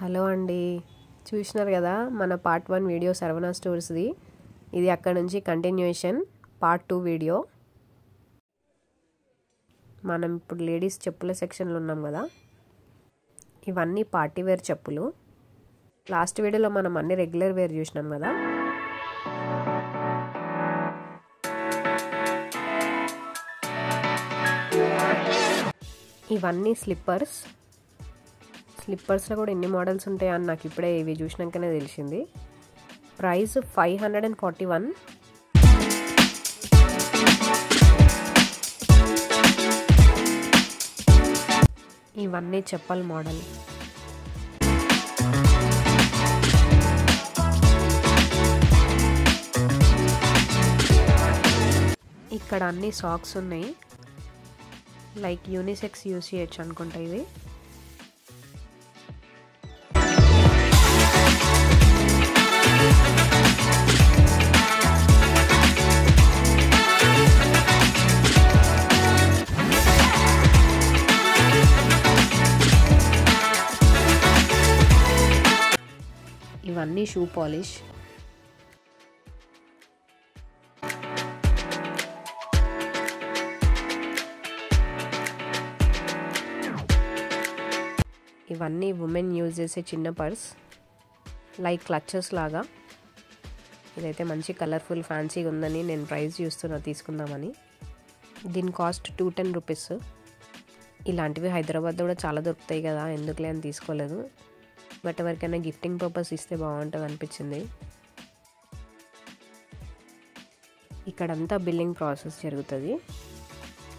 Hello అండి, చూసినారు కదా మన పార్ట్ 1 వీడియో సర్వనా స్టోర్స్ది. ఇది అక్కడ నుంచి కంటిన్యూషన్ పార్ట్ 2 వీడియో. మనం ఇప్పుడు లేడీస్ చెప్పుల సెక్షన్లో ఉన్నాం కదా. ఇవన్నీ పార్టీ వేర్ చెప్పులు. లాస్ట్ వీడియోలో మనం అన్ని రెగ్యులర్ వేర్ చూసినాం కదా. ఇవన్నీ స్లిప్పర్స్లో కూడా ఎన్ని మోడల్స్ ఉంటాయని నాకు ఇప్పుడే ఇవి చూసినాకనే తెలిసింది. ప్రైస్ 541. ఇవన్నీ చెప్పల్ మోడల్. ఇక్కడ అన్ని సాక్స్ ఉన్నాయి, లైక్ యూనిసెక్స్ యూస్ చేయొచ్చు అనుకుంటా. ఇది ఇవన్నీ షూ పాలిష్. ఇవన్నీ ఉమెన్ యూజ్ చేసే చిన్న పర్స్, లైక్ క్లచెస్ లాగా. ఇదైతే మంచి కలర్ఫుల్ ఫ్యాన్సీగా ఉందని నేను ప్రైస్ చూస్తున్నా తీసుకుందామని. దీని కాస్ట్ 210 రూపీస్. ఇలాంటివి హైదరాబాద్లో కూడా చాలా దొరుకుతాయి కదా, ఎందుకులే అని తీసుకోలేదు. బట్ ఎవరికైనా గిఫ్టింగ్ పర్పస్ ఇస్తే బాగుంటుంది అనిపించింది. ఇక్కడంతా బిల్లింగ్ ప్రాసెస్ జరుగుతుంది.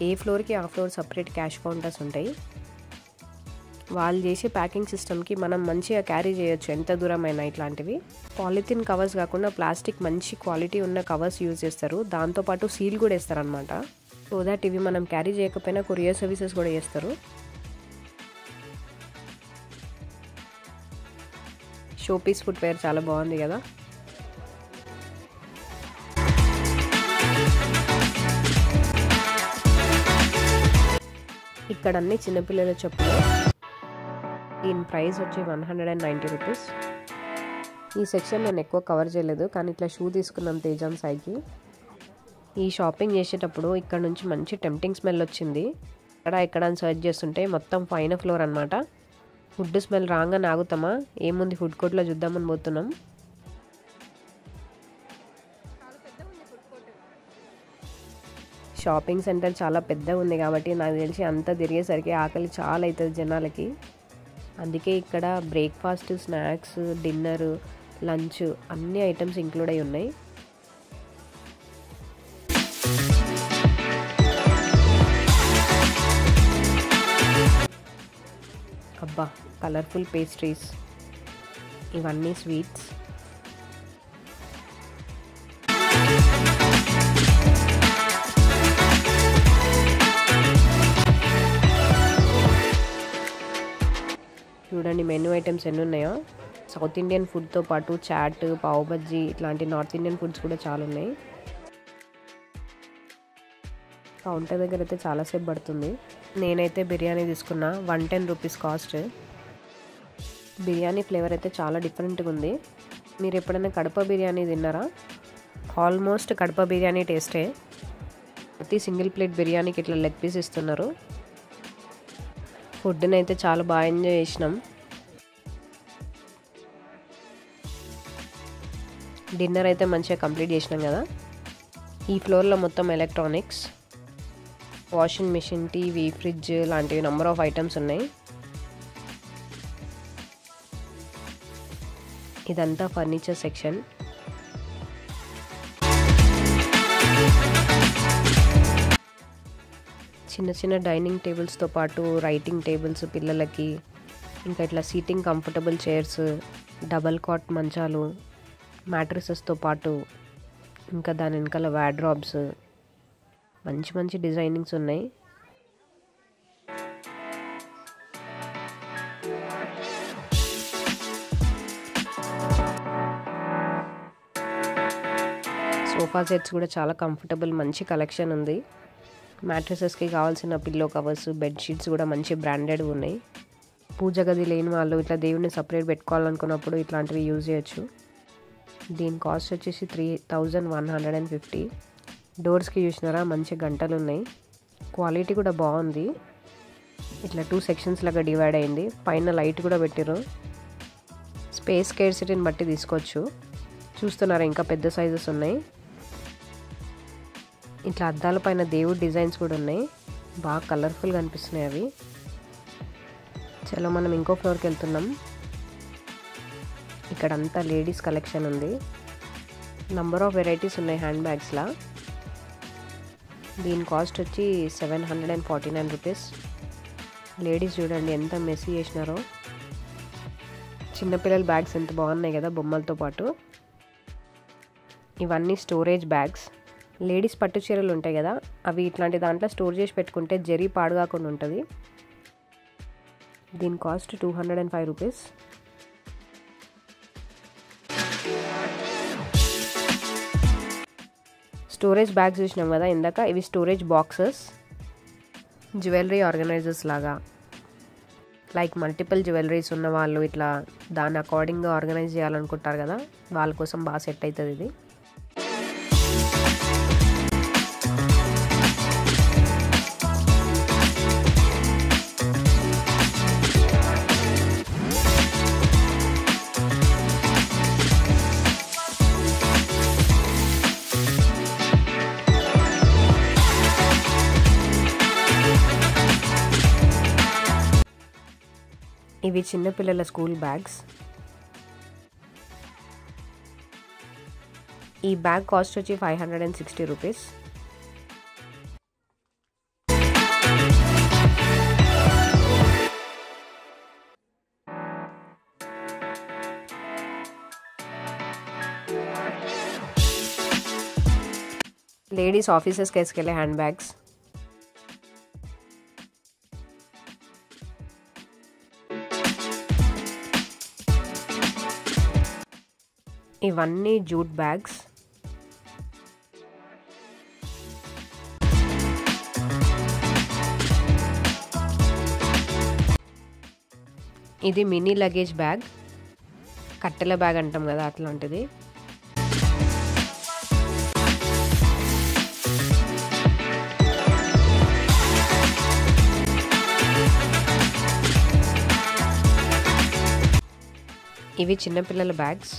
ఏ ఫ్లోర్కి ఆ ఫ్లోర్ సపరేట్ క్యాష్ కౌంటర్స్ ఉంటాయి. వాళ్ళు చేసే ప్యాకింగ్ సిస్టమ్కి మనం మంచిగా క్యారీ చేయొచ్చు ఎంత దూరమైనా. ఇట్లాంటివి పాలిథిన్ కవర్స్ కాకుండా ప్లాస్టిక్ మంచి క్వాలిటీ ఉన్న కవర్స్ యూజ్ చేస్తారు. దాంతోపాటు సీల్ కూడా వేస్తారనమాట. సో దట్ ఇవి మనం క్యారీ చేయకపోయినా కొరియర్ సర్వీసెస్ కూడా చేస్తారు. షోపీస్ ఫుట్వేర్ చాలా బాగుంది కదా. ఇక్కడ అన్ని చిన్నపిల్లల చెప్పులు. దీని ప్రైస్ వచ్చి 190 రూపీస్. ఈ సెక్షన్ నేను ఎక్కువ కవర్ చేయలేదు, కానీ ఇట్లా షూ తీసుకున్నాం తేజాన్ సాయికి. ఈ షాపింగ్ చేసేటప్పుడు ఇక్కడ నుంచి మంచి టెంప్టింగ్ స్మెల్ వచ్చింది. ఇక్కడ అని సర్చ్ చేస్తుంటే మొత్తం పైన ఫ్లోర్ అనమాట. ఫుడ్ స్మెల్ రాగానే ఆగుతామా, ఏముంది ఫుడ్ కోర్ట్లో చూద్దామని పోతున్నాం. షాపింగ్ సెంటర్ చాలా పెద్దగా ఉంది కాబట్టి నాకు తెలిసి అంతా తిరిగేసరికి ఆకలి చాలా అవుతుంది జనాలకి. అందుకే ఇక్కడ బ్రేక్ఫాస్ట్, స్నాక్స్, డిన్నర్, లంచ్ అన్ని ఐటమ్స్ ఇంక్లూడ్ అయి ఉన్నాయి. అబ్బా, కలర్ఫుల్ పేస్ట్రీస్. ఇవన్నీ స్వీట్స్. చూడండి మెనూ ఐటమ్స్ ఎన్ని ఉన్నాయో. సౌత్ ఇండియన్ ఫుడ్తో పాటు చాట్, పావ్ బజ్జీ ఇట్లాంటి నార్త్ ఇండియన్ ఫుడ్స్ కూడా చాలా ఉన్నాయి. కౌంటర్ దగ్గర అయితే చాలాసేపు పడుతుంది. నేనైతే బిర్యానీ తీసుకున్నా, 110 రూపీస్ కాస్ట్. బిర్యానీ ఫ్లేవర్ అయితే చాలా డిఫరెంట్గా ఉంది. మీరు ఎప్పుడైనా కడప బిర్యానీ తిన్నారా? ఆల్మోస్ట్ కడప బిర్యానీ టేస్టే. ప్రతి సింగిల్ ప్లేట్ బిర్యానీకి ఇట్లా లెగ్ పీస్ ఇస్తున్నారు. ఫుడ్ని అయితే చాలా బాగా ఎంజాయ్ చేసినాం. డిన్నర్ అయితే మంచిగా కంప్లీట్ చేసినాం కదా. ఈ ఫ్లోర్లో మొత్తం electronics, washing machine, TV, fridge లాంటివి నెంబర్ ఆఫ్ ఐటమ్స్ ఉన్నాయి. ఇదంతా ఫర్నిచర్ సెక్షన్. చిన్న చిన్న డైనింగ్ టేబుల్స్తో పాటు రైటింగ్ టేబుల్స్ పిల్లలకి, ఇంకా ఇట్లా seating comfortable chairs, double cot మంచాలు, మ్యాట్రిసెస్తో పాటు ఇంకా దాని వెనకాల వార్డ్రోబ్స్, మంచి మంచి డిజైనింగ్స్ ఉన్నాయి. సోఫా సెట్స్ కూడా చాలా కంఫర్టబుల్, మంచి కలెక్షన్ ఉంది. మ్యాట్రసెస్కి కావాల్సిన పిల్లో కవర్స్, బెడ్షీట్స్ కూడా మంచి బ్రాండెడ్ ఉన్నాయి. పూజ గది లేని వాళ్ళు ఇట్లా దేవుడిని సపరేట్ పెట్టుకోవాలనుకున్నప్పుడు ఇట్లాంటివి యూజ్ చేయొచ్చు. దీని కాస్ట్ వచ్చేసి 3150. డోర్స్కి చూసినారా మంచి గంటలు ఉన్నాయి. క్వాలిటీ కూడా బాగుంది. ఇట్లా 2 సెక్షన్స్ లాగా డివైడ్ అయింది. పైన లైట్ కూడా పెట్టిర్రు. స్పేస్ స్కేర్సిటీని బట్టి తీసుకోవచ్చు. చూస్తున్నారా ఇంకా పెద్ద సైజెస్ ఉన్నాయి. ఇట్లా అద్దాల పైన దేవుడి డిజైన్స్ కూడా ఉన్నాయి. బాగా కలర్ఫుల్గా అనిపిస్తున్నాయి అవి. చలో మనం ఇంకో ఫ్లోర్కి వెళ్తున్నాం. ఇక్కడ అంతా లేడీస్ కలెక్షన్ ఉంది. నంబర్ ఆఫ్ వెరైటీస్ ఉన్నాయి హ్యాండ్ బ్యాగ్స్లా. దీని కాస్ట్ వచ్చి 749 రూపీస్. లేడీస్ చూడండి ఎంత మెస్సీ చేసినారో. చిన్నపిల్లల బ్యాగ్స్ ఎంత బాగున్నాయి కదా బొమ్మలతో పాటు. ఇవన్నీ స్టోరేజ్ బ్యాగ్స్. లేడీస్ పట్టు చీరలు ఉంటాయి కదా అవి ఇట్లాంటి దాంట్లో స్టోర్ చేసి పెట్టుకుంటే జరీ పాడుగాకుండా ఉంటుంది. దీని కాస్ట్ 205 రూపీస్. స్టోరేజ్ బ్యాగ్స్ చూసినాం కదా ఇందాక, ఇవి స్టోరేజ్ బాక్సెస్. జ్యువెలరీ ఆర్గనైజర్స్ లాగా, లైక్ మల్టిపుల్ జ్యువెలరీస్ ఉన్న వాళ్ళు ఇట్లా దాని అకార్డింగ్గా ఆర్గనైజ్ చేయాలనుకుంటారు కదా వాళ్ళ కోసం బాగా సెట్ అవుతుంది ఇది. ఇవి చిన్నపిల్లల స్కూల్ బ్యాగ్స్. ఈ బ్యాగ్ కాస్ట్ వచ్చి 560 రూపీస్. లేడీస్ ఆఫీసెస్కి వేసుకెళ్ళే హ్యాండ్ బ్యాగ్స్. ఇవన్నీ జూట్ బ్యాగ్స్. ఇది మినీ లగేజ్ బ్యాగ్, కట్టెల బ్యాగ్ అంటాం కదా అట్లాంటిది. ఇవి చిన్నపిల్లల బ్యాగ్స్.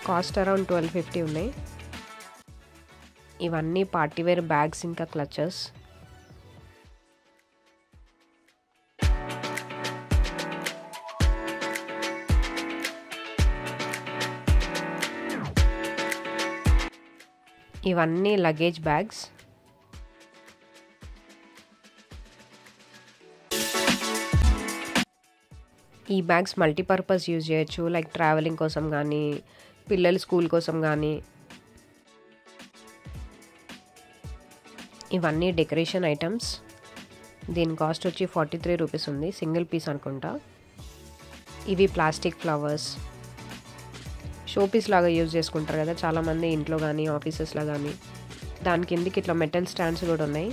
కాస్ట్ అరౌండ్ 1250 ఉన్నాయి. ఇవన్నీ పార్టీవేర్ బ్యాగ్స్ ఇంకా క్లచెస్. ఇవన్నీ లగేజ్ బ్యాగ్స్. ఈ బ్యాగ్స్ మల్టీపర్పస్ యూజ్ చేయొచ్చు, లైక్ ట్రావెలింగ్ కోసం కానీ పిల్లల స్కూల్ కోసం కానీ. ఇవన్నీ డెకరేషన్ ఐటమ్స్. దీని కాస్ట్ వచ్చి 43 రూపీస్ ఉంది, సింగిల్ పీస్ అనుకుంటా. ఇవి ప్లాస్టిక్ ఫ్లవర్స్, షో పీస్ లాగా యూజ్ చేసుకుంటారు కదా చాలామంది ఇంట్లో కానీ ఆఫీసెస్లో కానీ. దాని కిందకి ఇట్లా మెటల్ స్టాండ్స్ కూడా ఉన్నాయి.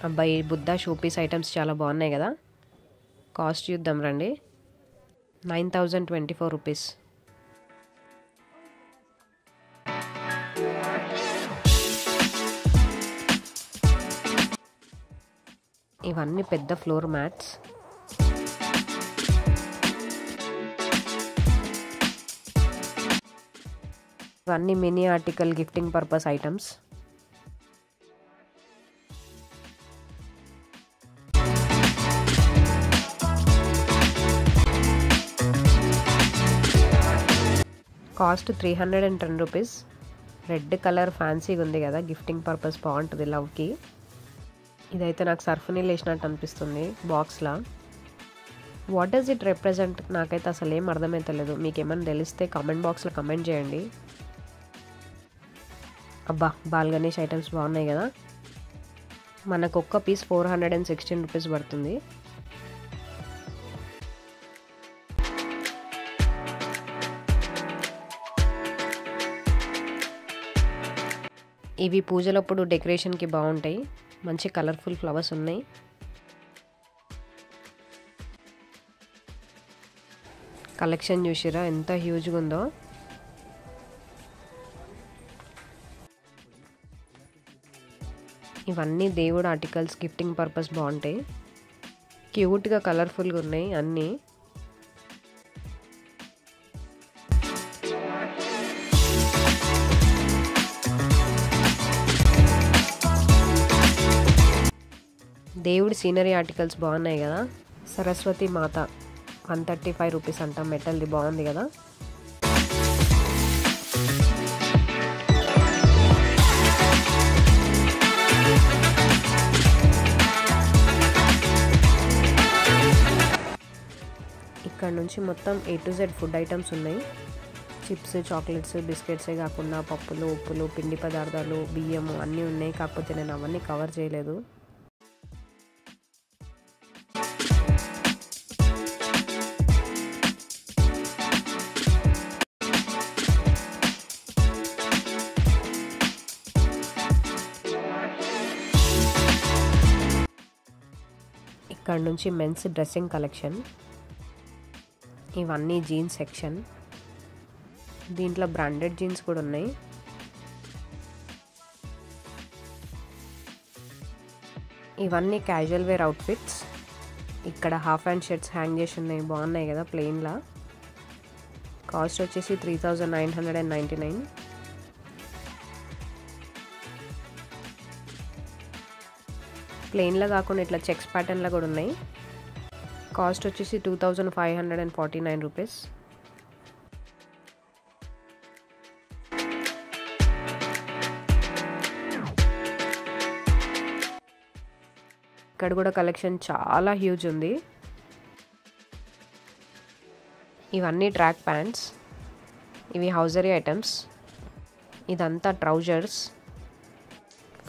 అబ్బాయి బుద్ధ షో పీస్ ఐటమ్స్ చాలా బాగున్నాయి కదా. కాస్ట్ చూద్దాం రండి. 9024 రూపీస్. ఇవన్నీ పెద్ద ఫ్లోర్ మ్యాట్స్. ఇవన్నీ mini article gifting purpose items. Cost 310 rupees. Red colour ఫ్యాన్సీగా ఉంది కదా, గిఫ్టింగ్ పర్పస్ బాగుంటుంది లవ్కి. ఇదైతే నాకు సర్ఫ్ నీళ్ళు వేసినట్టు అనిపిస్తుంది బాక్స్లా. What does it represent? నాకైతే అసలు ఏం అర్థమైతలేదు. మీకు ఏమైనా తెలిస్తే కామెంట్ బాక్స్లో కమెంట్ చేయండి. అబ్బా, బాల్ గణేష్ ఐటమ్స్ బాగున్నాయి కదా. మనకు ఒక్క పీస్ 416 రూపీస్ పడుతుంది. ఇవి పూజలప్పుడు డెకరేషన్కి బాగుంటాయి. మంచి కలర్ఫుల్ ఫ్లవర్స్ ఉన్నాయి. కలెక్షన్ చూసిరా ఎంత హ్యూజ్గా ఉందో. ఇవన్నీ దేవుడు ఆర్టికల్స్, గిఫ్టింగ్ పర్పస్ బాగుంటాయి. క్యూట్గా కలర్ఫుల్గా ఉన్నాయి అన్నీ. దేవుడి సీనరీ ఆర్టికల్స్ బాగున్నాయి కదా. సరస్వతి మాత 135 రూపీస్ అంట. మెటల్ది బాగుంది కదా. ఇక్కడ నుంచి మొత్తం A to Z food items ఉన్నాయి. చిప్స్, చాక్లెట్స్, బిస్కెట్సే కాకుండా పప్పులు, ఉప్పులు, పిండి పదార్థాలు, బియ్యము అన్నీ ఉన్నాయి. కాకపోతే నేను అవన్నీ కవర్ చేయలేదు. ఇక్కడ నుంచి మెన్స్ డ్రెస్సింగ్ కలెక్షన్. ఇవన్నీ జీన్స్ సెక్షన్. దీంట్లో బ్రాండెడ్ జీన్స్ కూడా ఉన్నాయి. ఇవన్నీ క్యాజువల్ వేర్ అవుట్ఫిట్స్. ఇక్కడ హాఫ్ హ్యాండ్ షర్ట్స్ హ్యాంగ్ చేసి ఉన్నాయి. బాగున్నాయి కదా ప్లెయిన్లా. కాస్ట్ వచ్చేసి 3999. ప్లెయిన్లో కాకుండా ఇట్లా చెక్స్ ప్యాటర్న్లో కూడా ఉన్నాయి. కాస్ట్ వచ్చేసి 2549 రూపీస్. ఇక్కడ కూడా కలెక్షన్ చాలా హ్యూజ్ ఉంది. ఇవన్నీ ట్రాక్ ప్యాంట్స్. ఇవి హౌజరీ ఐటమ్స్. ఇదంతా ట్రౌజర్స్.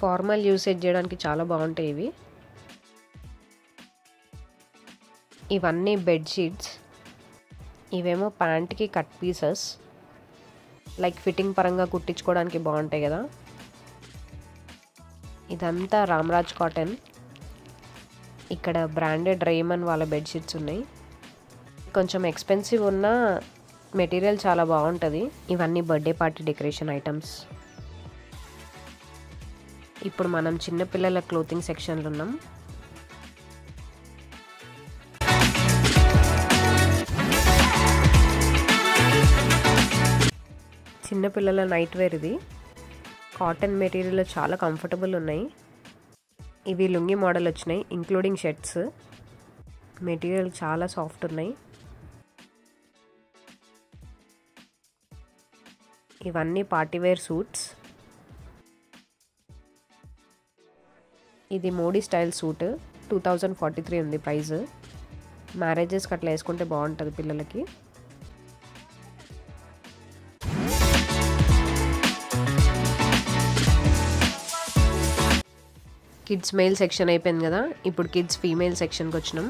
ఫార్మల్ యూసేజ్ చేయడానికి చాలా బాగుంటాయి ఇవి. ఇవన్నీ బెడ్షీట్స్. ఇవేమో ప్యాంట్కి కట్ పీసెస్, లైక్ ఫిట్టింగ్ పరంగా కుట్టించుకోవడానికి బాగుంటాయి కదా. ఇదంతా రామ్రాజ్ కాటన్. ఇక్కడ బ్రాండెడ్ రేమన్ వాళ్ళ బెడ్షీట్స్ ఉన్నాయి. కొంచెం ఎక్స్పెన్సివ్ ఉన్న మెటీరియల్ చాలా బాగుంటుంది. ఇవన్నీ బర్త్డే పార్టీ డెకరేషన్ ఐటమ్స్. ఇప్పుడు మనం చిన్నపిల్లల క్లోతింగ్ సెక్షన్లో ఉన్నాం. చిన్నపిల్లల నైట్ వేర్ ఇది. కాటన్ మెటీరియల్ చాలా కంఫర్టబుల్ ఉన్నాయి. ఇవి లుంగి మోడల్ వచ్చినాయి, ఇంక్లూడింగ్ షర్ట్స్. మెటీరియల్ చాలా సాఫ్ట్ ఉన్నాయి. ఇవన్నీ పార్టీవేర్ సూట్స్. ఇది మోడీ స్టైల్ సూట్. 2043 ఉంది ప్రైస్. మ్యారేజెస్కి అట్లా వేసుకుంటే బాగుంటుంది పిల్లలకి. కిడ్స్ మెయిల్ సెక్షన్ అయిపోయింది కదా. ఇప్పుడు కిడ్స్ ఫీమేల్ సెక్షన్కి వచ్చినాం.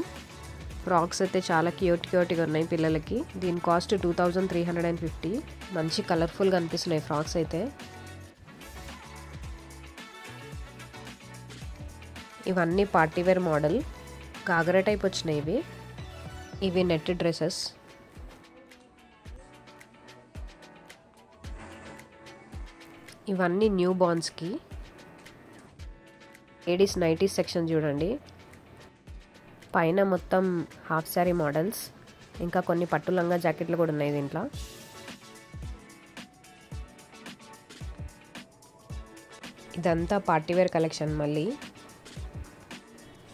ఫ్రాక్స్ అయితే చాలా క్యూట్గా ఉన్నాయి పిల్లలకి. దీని కాస్ట్ 2350. మంచి కలర్ఫుల్గా అనిపిస్తున్నాయి ఫ్రాక్స్ అయితే. ఇవన్నీ పార్టీవేర్ మోడల్. గాగరా టైప్ వచ్చినాయి ఇవి నెట్ డ్రెస్సెస్. ఇవన్నీ న్యూ బార్న్స్కి. లేడీస్ నైటీస్ సెక్షన్ చూడండి. పైన మొత్తం హాఫ్ శారీ మోడల్స్, ఇంకా కొన్ని పట్టు లంగా జాకెట్లు కూడా ఉన్నాయి దీంట్లో. ఇదంతా పార్టీవేర్ కలెక్షన్. మళ్ళీ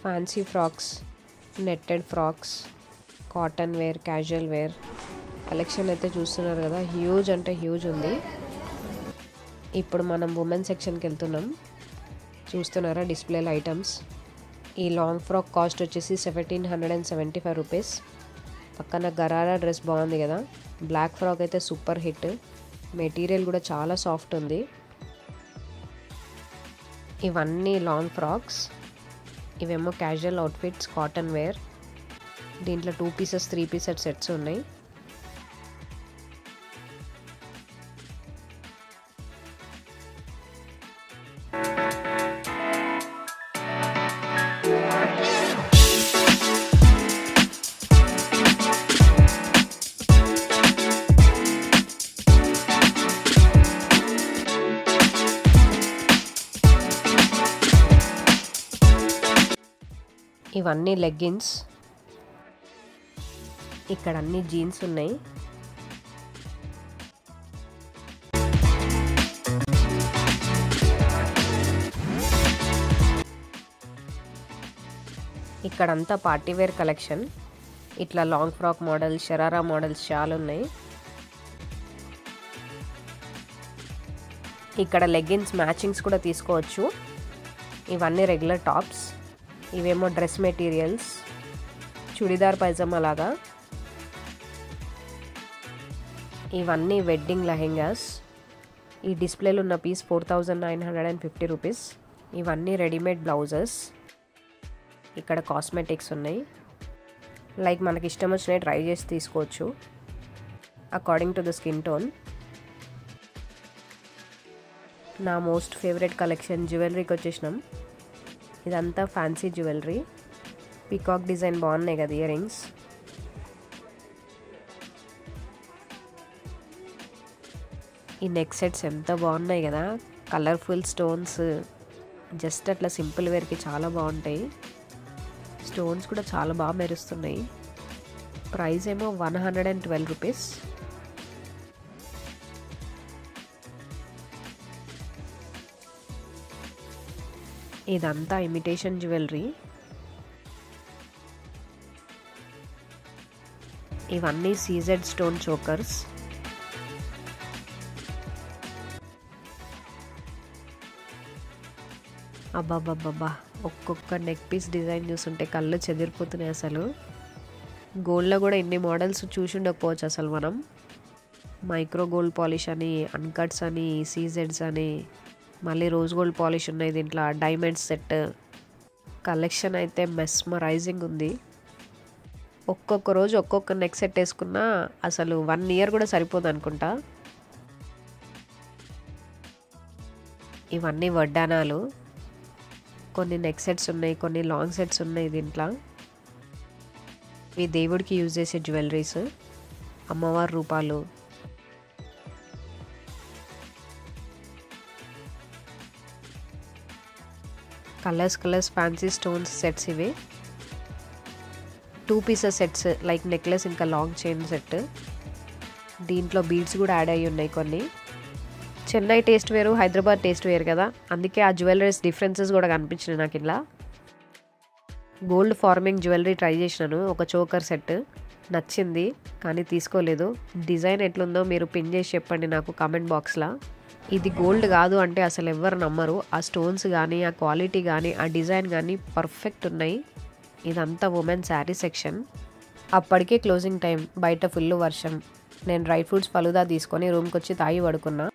fancy frocks, netted frocks, cotton wear, casual wear collection అయితే చూస్తున్నారు కదా. హ్యూజ్ అంటే హ్యూజ్ ఉంది. ఇప్పుడు మనం ఉమెన్ సెక్షన్కి వెళ్తున్నాం. చూస్తున్నారా డిస్ప్లేలో ఐటమ్స్. ఈ లాంగ్ ఫ్రాక్ కాస్ట్ వచ్చేసి 1775 రూపీస్. పక్కన గరారా డ్రెస్ బాగుంది కదా. బ్లాక్ ఫ్రాక్ అయితే సూపర్ హిట్. మెటీరియల్ కూడా చాలా సాఫ్ట్ ఉంది. ఇవన్నీ లాంగ్ ఫ్రాక్స్. ఇవేమో క్యాజువల్ అవుట్ఫిట్స్, కాటన్ వేర్. దీంట్లో 2 పీసెస్ 3 పీసెస్ సెట్స్ ఉన్నాయి. ఇవన్నీ లెగ్గిన్స్. ఇక్కడ అన్ని జీన్స్ ఉన్నాయి. ఇక్కడంతా పార్టీవేర్ కలెక్షన్. ఇట్లా long frock model, sharara models చాలా ఉన్నాయి. ఇక్కడ లెగ్గిన్స్ మ్యాచింగ్స్ కూడా తీసుకోవచ్చు. ఇవన్నీ రెగ్యులర్ టాప్స్. ఇవేమో డ్రెస్ మెటీరియల్స్, చుడిదార్ పైజామా లాగా. ఇవన్నీ వెడ్డింగ్ లెహెంగాస్. ఈ డిస్ప్లేలో ఉన్న పీస్ 4950 రూపీస్. ఇవన్నీ రెడీమేడ్ బ్లౌజెస్. ఇక్కడ కాస్మెటిక్స్ ఉన్నాయి. లైక్ మనకి ఇష్టం వచ్చినవి ట్రై చేసి తీసుకోవచ్చు according to the skin tone. నా మోస్ట్ ఫేవరెట్ కలెక్షన్ జ్యువెలరీకి వచ్చేసినాం. ఇదంతా ఫ్యాన్సీ జ్యువెలరీ. పీకాక్ డిజైన్ బాగున్నాయి కదా ఇయర్ రింగ్స్. ఈ నెక్ సెట్స్ ఎంత బాగున్నాయి కదా. Colourful stones. జస్ట్ అట్లా సింపుల్ వేర్కి చాలా బాగుంటాయి. స్టోన్స్ కూడా చాలా బాగా మెరుస్తున్నాయి. ప్రైస్ ఏమో 112 రూపీస్. ఇదంతా ఇమిటేషన్ జ్యువెలరీ. ఇవన్నీ సీజెడ్ స్టోన్ చోకర్స్. అబ్బాబ్బాబ్బా, ఒక్కొక్క నెక్ పీస్ డిజైన్ చూస్తుంటే కళ్ళు చెదిరిపోతున్నాయి అసలు. గోల్డ్లో కూడా ఇన్ని మోడల్స్ చూసి ఉండకపోవచ్చు అసలు మనం. మైక్రో గోల్డ్ పాలిష్ అని, అన్కట్స్ అని, సీజెడ్స్ అని, మళ్ళీ రోజ్ గోల్డ్ పాలిష్ ఉన్నాయి దీంట్లో. Diamonds set. కలెక్షన్ అయితే మెస్మరైజింగ్ ఉంది. ఒక్కొక్క రోజు ఒక్కొక్క నెక్ సెట్ వేసుకున్నా అసలు 1 ఇయర్ కూడా సరిపోదు అనుకుంటా. ఇవన్నీ వడ్డానాలు. కొన్ని నెక్ సెట్స్ ఉన్నాయి, కొన్ని లాంగ్ సెట్స్ ఉన్నాయి దీంట్లో. ఇవి దేవుడికి యూజ్ చేసే జ్యువెలరీస్. అమ్మవారి రూపాలు. Colours fancy stones sets. ఇవి 2 పీసెస్ సెట్స్ లైక్ నెక్లెస్ ఇంకా లాంగ్ చైన్ సెట్. దీంట్లో బీడ్స్ కూడా యాడ్ అయ్యి ఉన్నాయి కొన్ని. చెన్నై టేస్ట్ వేరు, హైదరాబాద్ టేస్ట్ వేరు కదా, అందుకే ఆ జ్యువెలరీస్ డిఫరెన్సెస్ కూడా కనిపించినాయి నాకు. ఇలా గోల్డ్ ఫార్మింగ్ జ్యువెలరీ ట్రై చేసినాను. ఒక చోకర్ సెట్ నచ్చింది కానీ తీసుకోలేదు. డిజైన్ ఎట్లుందో మీరు పిన్ చేసి చెప్పండి నాకు కామెంట్ బాక్స్లో. ఇది గోల్డ్ కాదు అంటే అసలు ఎవ్వరు నమ్మరు. ఆ స్టోన్స్ కానీ, ఆ క్వాలిటీ కానీ, ఆ డిజైన్ కానీ పర్ఫెక్ట్ ఉన్నాయి. ఇదంతా ఉమెన్ శారీ సెక్షన్. అప్పటికే క్లోజింగ్ టైం. బయట ఫుల్ వర్షం. నేను డ్రై ఫ్రూట్స్ ఫలుదా తీసుకొని రూమ్కి వచ్చి తాగి పడుకున్నా.